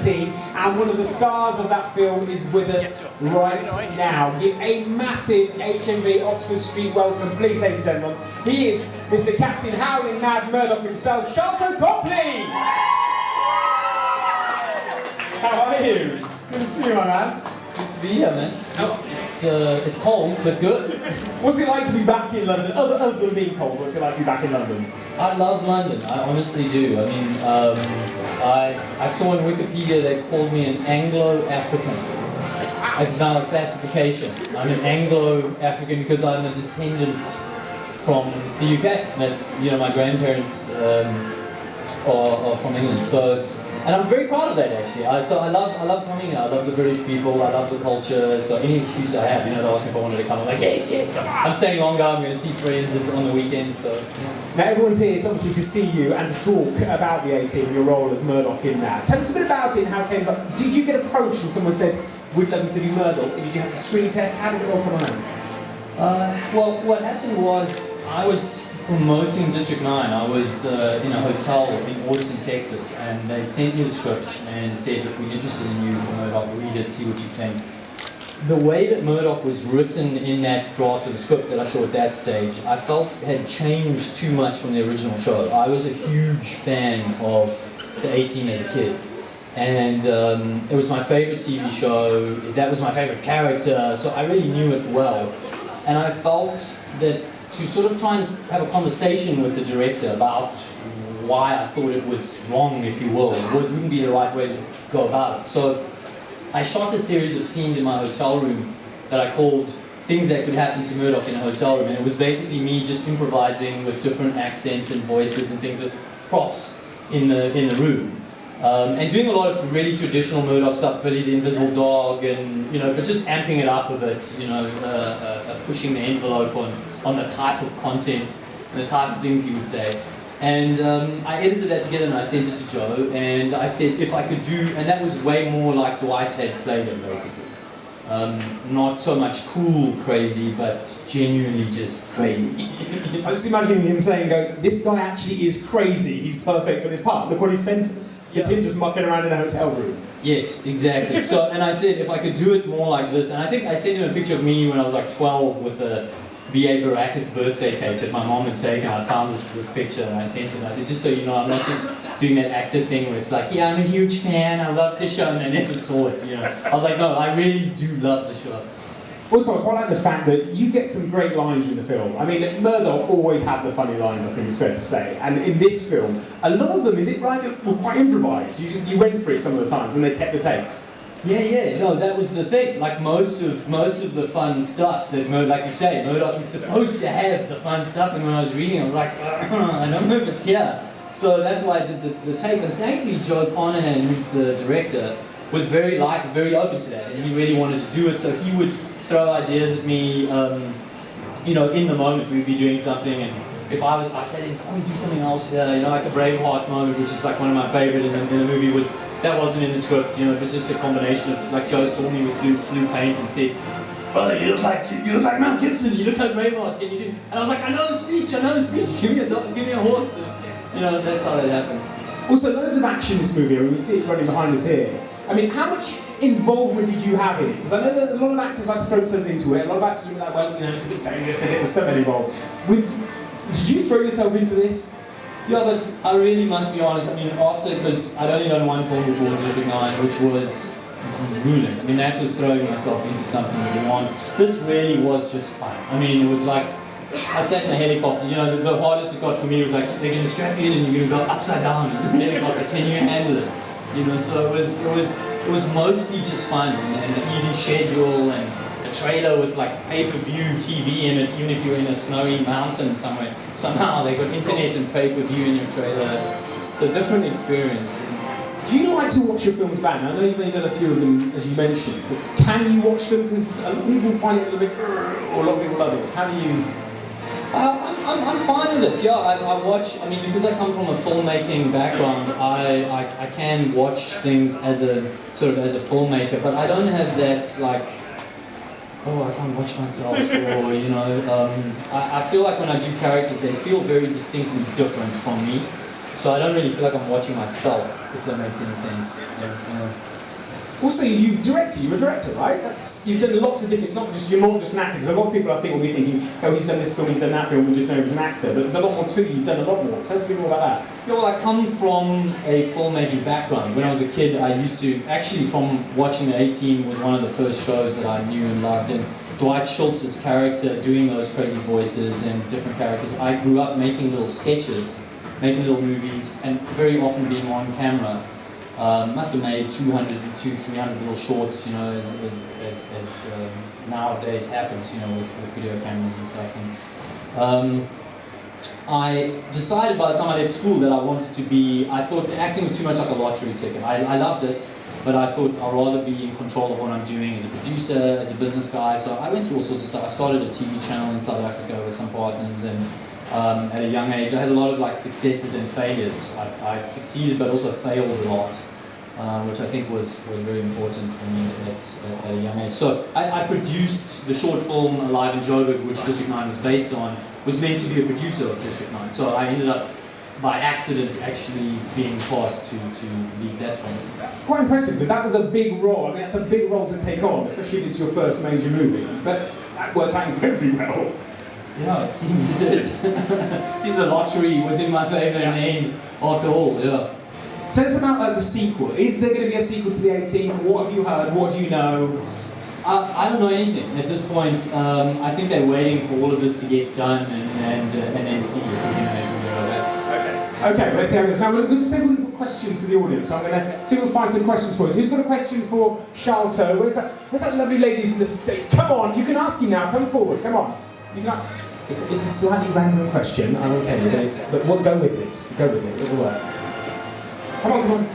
A-Team, and one of the stars of that film is with us right now. Give a massive HMV Oxford Street welcome, please, ladies and gentlemen. He is Mr. Captain Howling Mad Murdock himself, Sharlto Copley! How are you? Good to see you, my man. Good to be here, man. It's cold, but good. What's it like to be back in London? Other than being cold, what's it like to be back in London? I love London, I honestly do. I mean, I saw on Wikipedia they've called me an Anglo-African. It's now a classification. I'm an Anglo-African because I'm a descendant from the UK. That's, you know, my grandparents are from England. So. And I'm very proud of that, actually. So I love coming here. I love the British people. I love the culture. So any excuse I have, you know, they ask me if I wanted to come. I'm like, yes. I'm staying longer. I'm going to see friends on the weekend. So now everyone's here. It's obviously to see you and to talk about the A-Team and your role as Murdock in that. Tell us a bit about it and how it came about. Did you get approached and someone said, "We'd love you to be Murdock"? Did you have to screen test? How did it all come around? Well, what happened was I was promoting District 9. I was in a hotel in Austin, Texas, and they'd sent me the script and said, "Look, we're interested in you for Murdock, read it, see what you think." The way that Murdock was written in that draft of the script that I saw at that stage, I felt had changed too much from the original show. I was a huge fan of the A-Team as a kid. And it was my favorite TV show, that was my favorite character, so I really knew it well. And I felt that to sort of try and have a conversation with the director about why I thought it was wrong, if you will, wouldn't be the right way to go about it. So I shot a series of scenes in my hotel room that I called Things That Could Happen to Murdock in a Hotel Room, and it was basically me just improvising with different accents and voices and things with props in the room. And doing a lot of really traditional Murdock stuff, Billy the Invisible Dog, and, you know, but just amping it up a bit, you know, pushing the envelope on the type of content and the type of things he would say. And I edited that together and I sent it to Joe, and I said if I could do, and that was way more like Dwight had played him, basically. Not so much cool crazy, but genuinely just crazy. I was just imagining him saying, "This guy actually is crazy, he's perfect for this part. Look what he sent us." It's him just mucking around in a hotel room. Yes, exactly. So, and I said if I could do it more like this, and I think I sent him a picture of me when I was like 12 with a V.A. Baracus birthday cake that my mom had taken. I found this picture and I sent it, and I said, just so you know, I'm not just doing that actor thing where it's like, yeah, I'm a huge fan, I love the show, and I never saw it, you know. I was like, no, I really do love the show. Also, I quite like the fact that you get some great lines in the film. I mean, Murdock always had the funny lines, I think it's fair to say. And in this film, a lot of them, is it right, that were quite improvised? You went for it some of the times and they kept the takes. Yeah, no, that was the thing. Like most of the fun stuff that like you say, Murdock is supposed to have the fun stuff, and when I was reading I was like, I don't know if it's here. So that's why I did the tape, and thankfully Joe Conahan, who's the director, was very open to that, and he really wanted to do it, so he would throw ideas at me, you know, in the moment we'd be doing something, and if I said, can we do something else here, you know, like the Braveheart moment, which is like one of my favorite in the movie, was that wasn't in the script, you know, it was just a combination of, like, Joe saw me with blue paint and said, "Brother, you look like Mel Gibson, you look like Braveheart, can you do?" And I was like, I know the speech, give me a dog, give me a horse. And, you know, that's how that happened. Also, loads of action in this movie, I mean, we see it running behind us here. I mean, how much involvement did you have in it? Because I know that a lot of actors like to throw themselves into it, a lot of actors are like, well, you know, it's a bit dangerous to get the stuff involved. Did you throw yourself into this? Yeah, but I really must be honest, I mean, because I'd only done one film before District 9, which was grueling. I mean, that was throwing myself into something really on. This really was just fun. I mean, it was like, I sat in a helicopter, you know, the hardest it got for me was like, they're going to strap you in and you're going to go upside down in the helicopter, can you handle it? You know, so it was mostly just fun, and an easy schedule, and a trailer with like pay-per-view TV in it, even if you're in a snowy mountain somewhere. Somehow they got internet and pay-per-view in your trailer. So different experience. Do you like to watch your films back? Now, I know you've only done a few of them, as you mentioned, but can you watch them? Because a lot of people find it a little bit, or a lot of people love it. How do you? I'm fine with it. Yeah, I watch. I mean, because I come from a filmmaking background, I can watch things as a filmmaker, but I don't have that like, oh, I can't watch myself, or you know, I feel like when I do characters, they feel very distinctly different from me. So I don't really feel like I'm watching myself, if that makes any sense. Also, you're a director, right? You've done lots of different, you're not just an actor, because a lot of people I think will be thinking, oh, he's done this film, he's done that film, we just know he was an actor, but there's a lot more to you, you've done a lot more. Tell us a bit more about that. Yeah, well, I come from a filmmaking background. When I was a kid, I used to, actually from watching the A-Team was one of the first shows that I knew and loved, and Dwight Schultz's character doing those crazy voices and different characters. I grew up making little sketches, making little movies, and very often being on camera. Must have made 300 little shorts, you know, as nowadays happens, you know, with video cameras and stuff. And I decided by the time I left school that I wanted to be, I thought acting was too much like a lottery ticket. I loved it, but I thought I'd rather be in control of what I'm doing as a producer, as a business guy. So I went through all sorts of stuff. I started a TV channel in South Africa with some partners, and at a young age I had a lot of like successes and failures. I succeeded but also failed a lot. Which I think was very important for me at a young age. So I produced the short film Alive in Joburg, which District 9 was based on, was meant to be a producer of District 9. So I ended up, by accident, actually being passed to lead that film. That's quite impressive, because that was a big role. I mean, that's a big role to take on, especially if it's your first major movie. But that worked out incredibly well. Yeah, it seems it did. It seems the lottery was in my favour in the end, after all, yeah. Tell us about the sequel. Is there going to be a sequel to the A-Team? What have you heard? What do you know? I don't know anything at this point. I think they're waiting for all of this to get done and then see if we can make it go that. Okay, let's see how it goes. Now we're going to see if we can put questions to the audience. So I'm going to see if we'll find some questions for us. Who's got a question for Sharlto? Where's that lovely lady from the States? Come on, you can ask him now. Come forward. Come on. You can. It's a slightly random question, I will tell you, but we'll go with it. Go with it. It'll work. Come on, come on.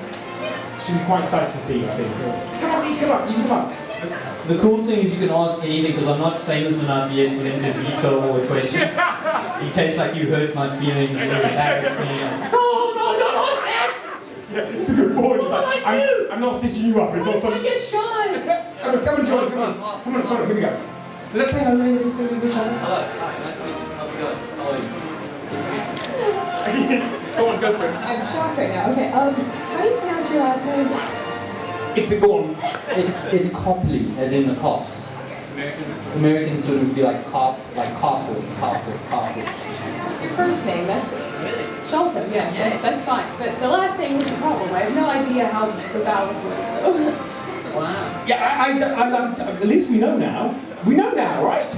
She'll be quite excited to see you, I think. So. Come on, you come up, you come up. The cool thing is you can ask anything because I'm not famous enough yet for them to veto all the questions. In case like you hurt my feelings or embarrassed me. Oh no, don't ask that! Yeah, it's a good point. It's like, I'm not stitching you up. It's not something. I get shy! Come and join, come on. Come on, here we go. Let's say hello to each other. Hello, hi, nice to meet you. How's it going? How are you? Go on, go for it. I'm shocked right now. Okay, how do you pronounce your last name? It's a go on. It's Copley, as in the cops. American sort of would be like cop, like Copley. That's your first name. That's Sharlto. Yeah, that's fine. But the last name was the problem. I have no idea how the vowels work. So. Wow. Yeah, at least we know now. We know now, right?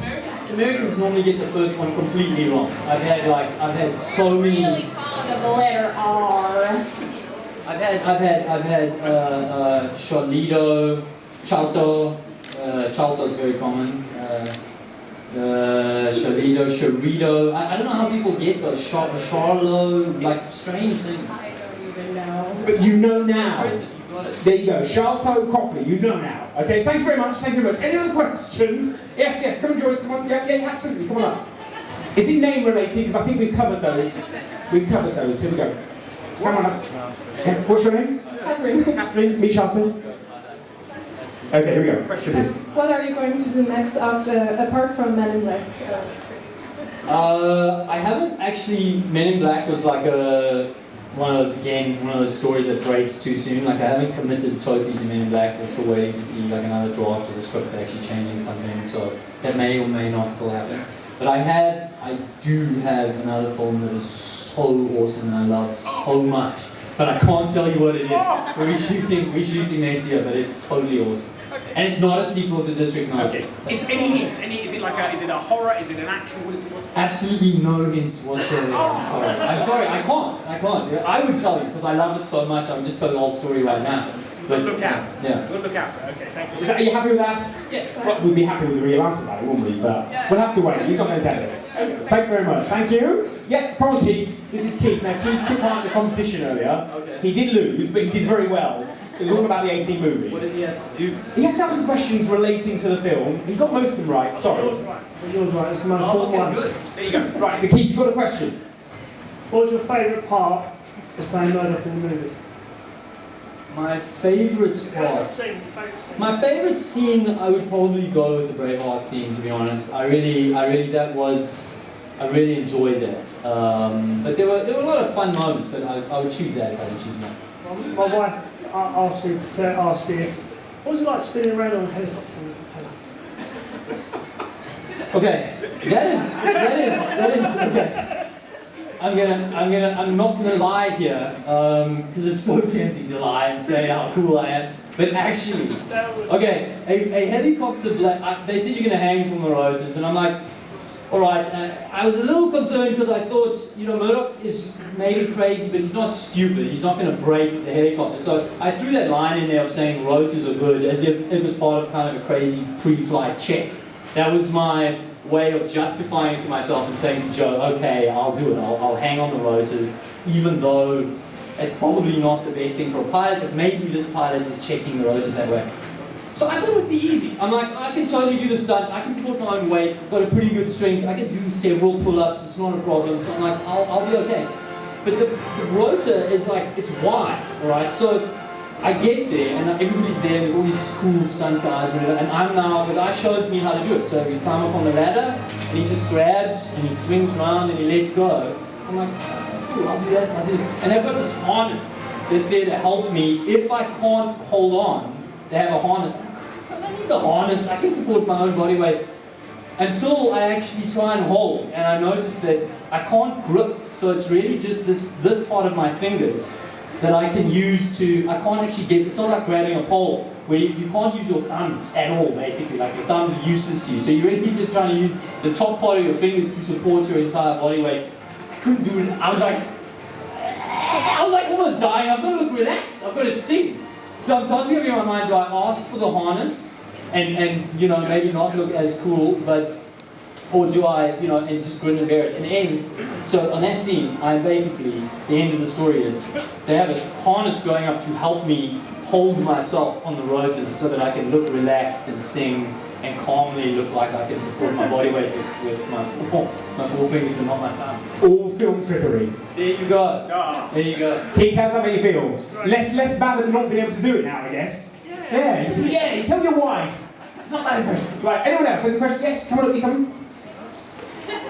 Americans normally get the first one completely wrong. I've had so many. Really fond of the letter R. I've had Sharlto, Sharlto's very common. Sharlto. I don't know how people get those Sharlo, like strange things. I don't even know. But you know now. Where is it? You got it. There you go, Sharlto Copley, you know now. Okay, thank you very much, thank you very much. Any other questions? Yes, come on Joyce, come on. Yeah, absolutely, come on up. Is it name related? Because I think we've covered those. We've covered those, here we go. Come on up. Yeah, what's your name? Catherine. Catherine, me Sharlto. Okay, here we go. Question please. What are you going to do next apart from Men in Black? I haven't actually. Men in Black was like one of those stories that breaks too soon. Like I haven't committed totally to Men in Black. We're still waiting to see like another draft of the script actually changing something. So that may or may not still happen. But I do have another film that is so awesome and I love so much. But I can't tell you what it is. We're shooting next year, but it's totally awesome. And it's not a sequel to District 9. Okay. Is any hints? Is it a horror? Is it an action? What's Absolutely no hints whatsoever. I'm sorry. I can't. I would tell you because I love it so much. I would just tell the whole story right now. But look out. Yeah. We'll look out for it. Okay, thank you. Are you happy with that? Yes. Well, we'd be happy with the real answer to that, wouldn't we? But we'll have to wait. He's not going to tell us. Thank you very much. Thank you. Yeah, come on, Keith. This is Keith. Now, Keith took part in the competition earlier. Okay. He did lose, but he did very well. It was all about the A-Team movie. What did he have to do? He had to answer questions relating to the film. He got most of them right. Sorry. Yours right. It's the most important one. Good. There you go. Right, but Keith, you've got a question. What was your favourite part of playing Murdock in the movie? My favourite part. My favourite scene, I would probably go with the Braveheart scene. To be honest, I really, that was I really enjoyed that. But there were a lot of fun moments, but I would choose that if I could choose one. My wife asked me to ask this. What was it like spinning around on a helicopter with a propeller? Okay, that is okay. I'm not gonna lie here, because it's so tempting to lie and say how cool I am. But actually, okay, a helicopter they said you're gonna hang from the rotors, and I'm like, all right. I was a little concerned because I thought, Murdock is maybe crazy, but he's not stupid. He's not gonna break the helicopter. So I threw that line in there of saying rotors are good, as if it was part of kind of a crazy pre-flight check. That was my way of justifying it to myself and saying to Joe, okay, I'll do it. I'll hang on the rotors, even though it's probably not the best thing for a pilot, but maybe this pilot is checking the rotors that way. So I thought it would be easy. I'm like, I can totally do the stunt. I can support my own weight. I've got a pretty good strength. I can do several pull-ups. It's not a problem. So I'm like, I'll be okay. But the rotor is like, it's wide, all right? So I get there, and everybody's there, there's all these cool stunt guys, whatever, and the guy shows me how to do it. So he's climbing up on the ladder, and he just grabs, and he swings around, and he lets go. So I'm like, oh, cool, I'll do that, I'll do it. And they've got this harness that's there to help me. If I can't hold on, they have a harness. I don't need the harness, I can support my own body weight. Until I actually try and hold, and I notice that I can't grip, so it's really just this part of my fingers that I can use I can't actually get, it's not like grabbing a pole, where you can't use your thumbs at all, basically, like your thumbs are useless to you. So you're really just trying to use the top part of your fingers to support your entire body weight. I couldn't do it, I was like almost dying. I've got to look relaxed, I've got to sing. So I'm tossing up in my mind, do I ask for the harness, and maybe not look as cool, or do I, and just grin and bear it? In the end, so on that scene, the end of the story is, they have a harness going up to help me hold myself on the rotors so that I can look relaxed and sing and calmly look like I can support my body weight with my four fingers and not my thumbs. All film trickery. There you go. Oh. There you go. Keith, how's that make you feel? Less bad than not being able to do it now, I guess. Yeah, you tell your wife. It's not that impression. Right, anyone else? Any question? Yes, come on up, you coming?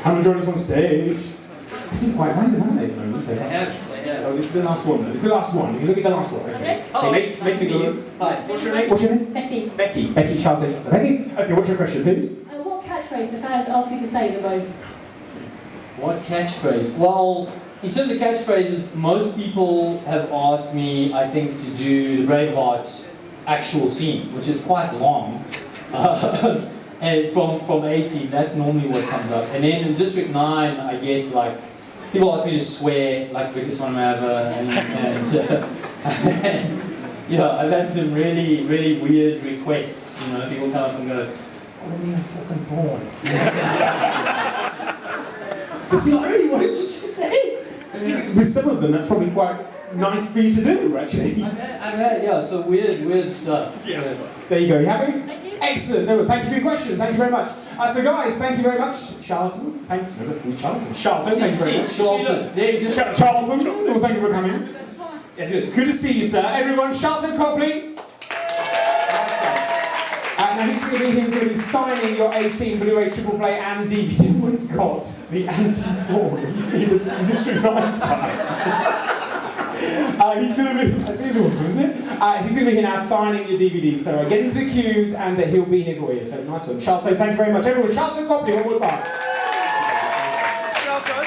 Come and join us on stage. They've been quite random, haven't they, at the moment? So. They have. Oh, this is the last one, though. This is the last one. You can look at the last one. Okay. Oh, hey, make me go. Hi. What's your name? What's your name? Becky. Becky. Becky, Sharlto. Becky? Okay, what's your question, please? What catchphrase do fans ask you to say the most? What catchphrase? Well, in terms of catchphrases, most people have asked me, I think, to do the Braveheart actual scene, which is quite long. And from A-Team, that's normally what comes up. And then in District 9, I get people ask me to swear, like Vickers van Mava, and I've had some really, really weird requests. People come up and go, call me a fucking prawn. Sorry, what did you just say? With some of them, that's probably quite nice for you to do, actually. I've had, so weird stuff. Yeah. There you go, you happy? Thank you. Excellent, no, thank you for your question, thank you very much. So guys, thank you very much. Charlton, thank you. Charlton, thank you very much. Charlton. There you go. Charlton, well, thank you for coming. Yes, good. It's good to see you, sir. Everyone, Sharlto Copley. Now he's going to be signing your A-Team Blu-ray, triple play, and DVD. Everyone's got the anti-board. You see the District 9 side. He's going to be. That's awesome, isn't it? He's going to be here now signing your DVDs. So get into the queues, and he'll be here for you. So nice one, Sharlto. Thank you very much, everyone. Sharlto Copley, one more time. Sharlto.